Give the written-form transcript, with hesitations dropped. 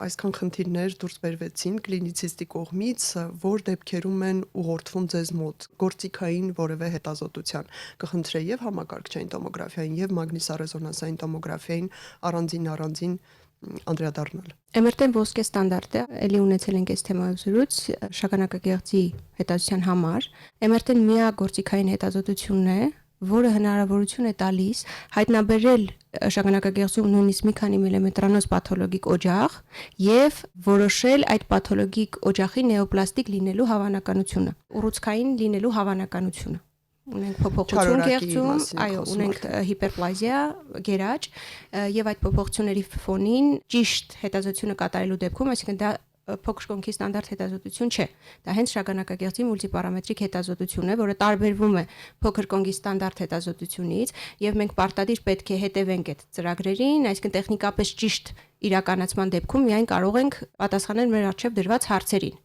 Այսքան խնդիրներ դուրս բերվեցին կլինիցիստի կողմից, որ դեպքերում են ուղղորդվում ձեզ մոտ գործիքային որևէ հետազոտության, կխնդրեի եւ համակարգչային տոմոգրաֆիային եւ մագնիսառեզոնանսային տոմոգրաֆիային առանձին անդրադառնալ։ MRT-ն ոսկե ստանդարտ է, ելի ունեցել ենք այս թեմայով զրույց շագանակագեղձի հետազոտության համար։ MRT-ն միակ գործիքային հետազոտությունն է, որը հնարավորություն է տալիս հայտնաբերել շագանակագեղձում նույնիսկ մի քանի միլիմետրանոց պաթոլոգիկ օջախ եւ որոշել այդ պաթոլոգիկ օջախի նեոպլաստիկ լինելու հավանականությունը, ուռուցքային լինելու հավանականությունը։ Ունենք փոփոխություն գեղձում, այո, ունենք հիպերպլազիա, գերաճ եւ այդ փոփոխությունների ֆոնին ճիշտ հետազոտությունը կատարելու դեպքում, այսինքն դա փոքր կոնքի ստանդարտ հետազոտություն չէ։ Դա հենց շագանակագեղձի մուլտիպարամետրիկ հետազոտություն է, որը տարբերվում է փոքր կոնքի ստանդարտ հետազոտությունից, եւ մենք պարտադիր պետք է հետևենք այդ ծրագրերին, այսինքն տեխնիկապես ճիշտ իրականացման դեպքում միայն կարող ենք պատասխանել մեր առջև դրված հարցերին։